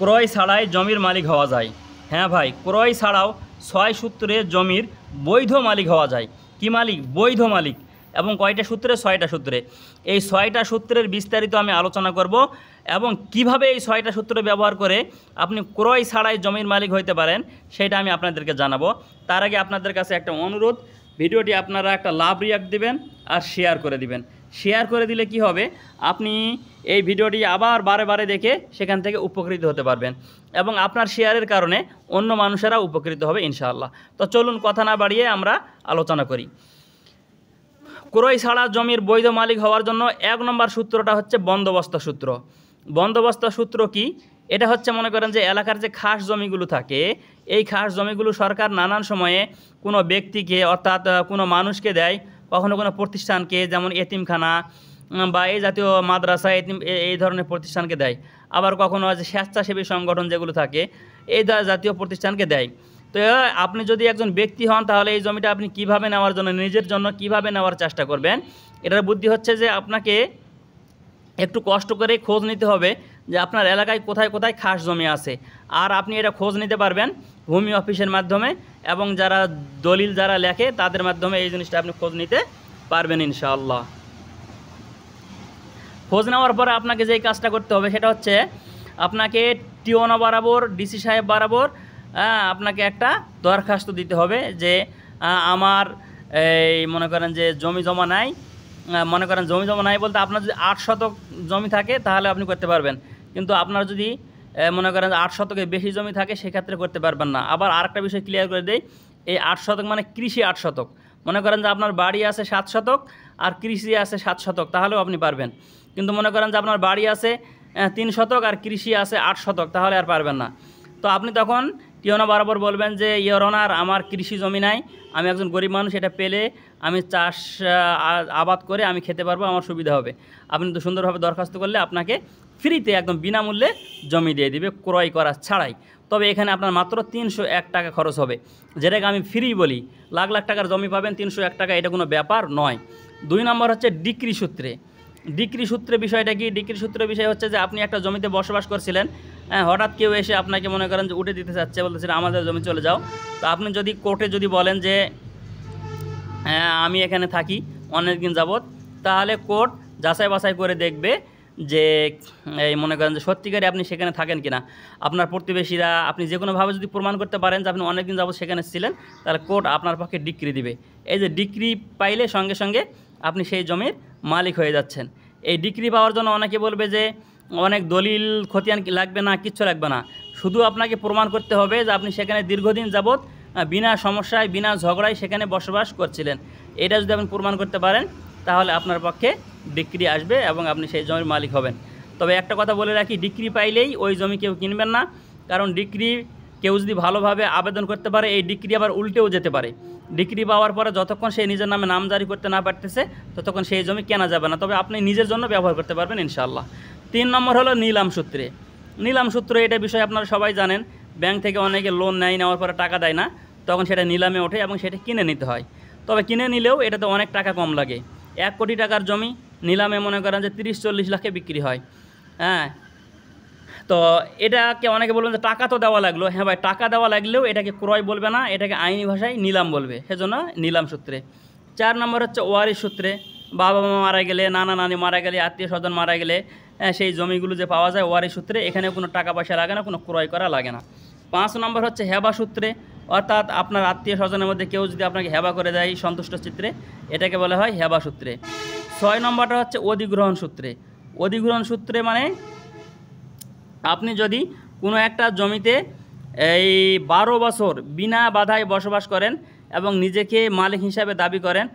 ক্রয় ছাড়াই জমির মালিক হওয়া যায়। হ্যাঁ ভাই, ক্রয় ছাড়াও 6 সূত্রে জমির বৈধ মালিক হওয়া যায়। কি মালিক? বৈধ মালিক। এবং কয়টা সূত্রে? 6টা সূত্রে। এই 6টা সূত্রের বিস্তারিত আমি আলোচনা করব এবং কিভাবে এই 6টা সূত্র ব্যবহার করে আপনি ক্রয় ছাড়াই জমির মালিক হইতে পারেন সেটা আমি আপনাদেরকে জানাবো। তার আগে আপনাদের কাছে একটা অনুরোধ, ভিডিওটি আপনারা একটা লাভ রিয়াক্ট দিবেন আর শেয়ার করে দিবেন। শেয়ার করে দিলে কি হবে, আপনি এই ভিডিওটি আবার বারে বারে দেখে সেখান থেকে উপকৃত হতে পারবেন এবং আপনার শেয়ারের কারণে অন্য মানুষেরা উপকৃত হবে ইনশাআল্লাহ। তো চলুন কথা না বাড়িয়ে আমরা আলোচনা করি। ক্রয় ছাড়া জমির বৈধ মালিক হওয়ার জন্য 1 নম্বর সূত্রটা হচ্ছে বন্দোবস্ত সূত্র। বন্দোবস্ত সূত্র কি? এটা হচ্ছে মনে করেন যে এলাকার যে খাস জমিগুলো থাকে, এই খাস জমিগুলো সরকার নানান সময়ে কোনো ব্যক্তিকে অর্থাৎ কোনো মানুষকে দেয়, কখনো কোনো প্রতিষ্ঠানকে, যেমন এতিমখানা বা এই জাতীয় মাদ্রাসা, এই ধরনের প্রতিষ্ঠানকে দেয়। আবার কখনো যে স্বেচ্ছাসেবী সংগঠন যেগুলো থাকে এই জাতীয় প্রতিষ্ঠানকে দেয়। তো আপনি যদি একজন ব্যক্তি হন তাহলে এই জমিটা আপনি কিভাবে নেওয়ার জন্য, নিজের জন্য কিভাবে নেওয়ার চেষ্টা করবেন, এটার বুদ্ধি হচ্ছে যে আপনাকে একটু কষ্ট করে খোঁজ নিতে হবে যে আপনার এলাকায় কোথায় কোথায় খাস জমি আছে। আর আপনি এটা খোঁজ নিতে পারবেন ভূমি অফিসের মাধ্যমে এবং যারা দলিল যারা লেখে তাদের মাধ্যমে এই জিনিসটা আপনি খোঁজ নিতে পারবেন ইনশাআল্লাহ। খোঁজ নেওয়ার পরে আপনাকে যেই কাজটা করতে হবে সেটা হচ্ছে আপনাকে টিওনা বরাবর, ডিসি সাহেব বরাবর আপনাকে একটা দরখাস্ত দিতে হবে যে আমার এই মনে করেন যে জমি জমা নাই, মনে করেন জমি জমা নাই বলতে আপনার যদি 8 শতক জমি থাকে তাহলে আপনি করতে পারবেন, কিন্তু আপনার যদি মনে করেন 8 শতকের বেশি জমি থাকে সেক্ষেত্রে করতে পারবেন না। আবার আরেকটা বিষয় ক্লিয়ার করে দেই, এই 8 শতক মানে কৃষি 8 শতক। মনে করেন যে আপনার বাড়ি আছে 7 শতক আর কৃষি আছে 7 শতক, তাহলেও আপনি পারবেন। কিন্তু মনে করেন যে আপনার বাড়ি আছে 3 শতক আর কৃষি আছে 8 শতক, তাহলে আর পারবেন না। তো আপনি তখন টিওনা বরাবর বলবেন যে ইওর অনার, আমার কৃষি জমি নাই, আমি একজন গরিব মানুষ, এটা পেলে আমি চাষ আবাদ করে আমি খেতে পারবো, আমার সুবিধা হবে। আপনি তো সুন্দরভাবে দরখাস্ত করলে আপনাকে ফ্রিতে একদম বিনামূল্যে জমি দিয়ে দিবে ক্রয় করা ছাড়াই। তবে এখানে আপনার মাত্র 301 টাকা খরচ হবে, যেটাকে আমি ফ্রি বলি। লাখ লাখ টাকার জমি পাবেন 301 টাকা, এটা কোনো ব্যাপার নয়। 2 নম্বর হচ্ছে ডিক্রি সূত্রে। ডিক্রি সূত্রে বিষয়টা কি? ডিক্রি সূত্রের বিষয় হচ্ছে যে আপনি একটা জমিতে বসবাস করছিলেন, হঠাৎ কেউ এসে আপনাকে মনে করেন যে উঠে দিতে চাচ্ছে, বলতেছেন আমাদের জমি চলে যাও। তো আপনি যদি কোর্টে যদি বলেন যে আমি এখানে থাকি অনেক দিন যাবৎ, তাহলে কোর্ট যাচাই বাছাই করে দেখবে যে এই মনে করেন যে সত্যিকারে আপনি সেখানে থাকেন কিনা। আপনার প্রতিবেশীরা, আপনি যে কোনোভাবে যদি প্রমাণ করতে পারেন যে আপনি অনেক দিন যাবৎ সেখানে ছিলেন, তাহলে কোর্ট আপনার পক্ষে ডিক্রি দিবে। এই যে ডিক্রি পাইলে সঙ্গে সঙ্গে আপনি সেই জমির মালিক হয়ে যাচ্ছেন। এই ডিক্রি পাওয়ার জন্য অনেকে বলবে যে অনেক দলিল খতিয়ান লাগবে না, কিচ্ছু লাগবে না, শুধু আপনাকে প্রমাণ করতে হবে যে আপনি সেখানে দীর্ঘদিন যাবৎ বিনা সমস্যায়, বিনা ঝগড়ায় সেখানে বসবাস করছিলেন। এটা যদি আপনি প্রমাণ করতে পারেন তাহলে আপনার পক্ষে ডিক্রি আসবে এবং আপনি সেই জমির মালিক হবেন। তবে একটা কথা বলে রাখি, ডিক্রি পাইলেই ওই জমি কেউ কিনবেন না, কারণ ডিক্রি কেউ যদি ভালোভাবে আবেদন করতে পারে এই ডিক্রি আবার উল্টেও যেতে পারে। ডিক্রি পাওয়ার পরে যতক্ষণ সে নিজের নামে নামজারি করতে না পারতেছে ততক্ষণ সেই জমি কেনা যাবে না, তবে আপনি নিজের জন্য ব্যবহার করতে পারবেন ইনশাআল্লাহ। 3 নম্বর হলো নিলাম সূত্রে। নিলাম সূত্র, এটা বিষয়ে আপনারা সবাই জানেন, ব্যাংক থেকে অনেকে লোন নেওয়ার পরে টাকা দেয় না, তখন সেটা নিলামে ওঠে এবং সেটা কিনে নিতে হয়। তবে কিনে নিলেও এটাতে অনেক টাকা কম লাগে। 1 কোটি টাকার জমি নিলামে মনে করেন যে 30-40 লাখে বিক্রি হয়। তো এটাকে অনেকে বলবেন যে টাকা তো দেওয়া লাগলো। হ্যাঁ ভাই, টাকা দেওয়া লাগলেও এটাকে ক্রয় বলবে না, এটাকে আইনি ভাষায় নিলাম বলবে, সেজন্য নিলাম সূত্রে। 4 নম্বর হচ্ছে ওয়ারিশ সূত্রে। বাবা মা মারা গেলে, নানা নানি মারা গেলে, আত্মীয় স্বজন মারা গেলে সেই জমিগুলো যে পাওয়া যায় ওয়ারিশ সূত্রে, এখানে কোনো টাকা পয়সা লাগে না, কোনো ক্রয় করা লাগে না। 5 নম্বর হচ্ছে হেবা সূত্রে, অর্থাৎ আপনার আত্মীয় স্বজনের মধ্যে কেউ যদি আপনাকে হেবা করে দেয় সন্তুষ্ট চিত্রে, এটাকে বলা হয় হেবা সূত্রে। 6 নম্বরটা হচ্ছে অধিগ্রহণ সূত্রে। অধিগ্রহণ সূত্রে মানে আপনি যদি কোনো একটা জমিতে এই 12 বছর বিনা বাধায় বসবাস করেন এবং নিজেকে মালিক হিসাবে দাবি করেন,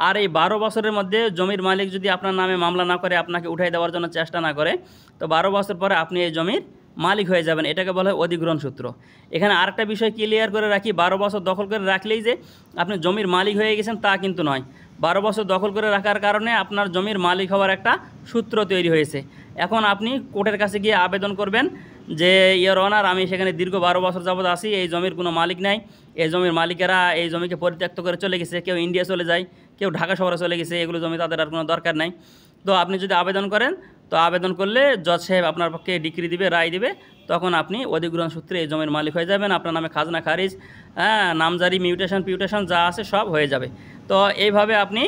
আর এই 12 বছরের মধ্যে জমির মালিক যদি আপনার নামে মামলা না করে, আপনাকে উঠাই দেওয়ার জন্য চেষ্টা না করে, তো 12 বছর পরে আপনি এই জমির মালিক হয়ে যাবেন। এটাকে বলা হয় অধিগ্রহণ সূত্র। এখানে আরেকটা বিষয় ক্লিয়ার করে রাখি, 12 বছর দখল করে রাখলেই যে আপনি জমির মালিক হয়ে গেছেন তা কিন্তু নয়। 12 বছর দখল করে রাখার কারণে আপনার জমির মালিক হওয়ার একটা সূত্র তৈরি হয়েছে। এখন আপনি কোর্টের কাছে গিয়ে আবেদন করবেন যে ইওর অনার, আমি সেখানে দীর্ঘ 12 বছর যাবৎ আছি, এই জমির কোনো মালিক নাই, এই জমির মালিকেরা এই জমিকে পরিত্যক্ত করে চলে গেছে, কেউ ইন্ডিয়া চলে যায়, কেউ ঢাকা শহরে চলে গেছে, এগুলো জমি তাদের আর কোনো দরকার নাই। তো আপনি যদি আবেদন করেন, তো আবেদন করলে জজ সাহেব আপনার পক্ষে ডিক্রি দিবে, রায় দিবে, তখন আপনি অধিগ্রহণ সূত্রে এই জমির মালিক হয়ে যাবেন। আপনার নামে খাজনা খারিজ, নামজারি, মিউটেশন যা আছে সব হয়ে যাবে। তো এইভাবে আপনি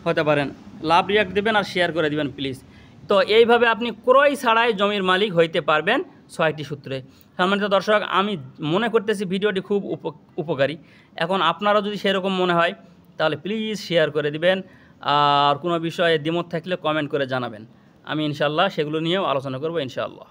হতে পারেন। লাভ রিয়াক্ট দেবেন আর শেয়ার করে দিবেন প্লিজ। তো এইভাবে আপনি ক্রয় ছাড়াই জমির মালিক হইতে পারবেন 6টি সূত্রে। সম্মানিত দর্শক, আমি মনে করতেছি ভিডিওটি খুব উপকারী। এখন আপনারও যদি সেরকম মনে হয় তাহলে প্লিজ শেয়ার করে দিবেন, আর কোনো বিষয়ে দ্বিমত থাকলে কমেন্ট করে জানাবেন। আমি ইনশাআল্লাহ সেগুলো নিয়েও আলোচনা করব ইনশাআল্লাহ।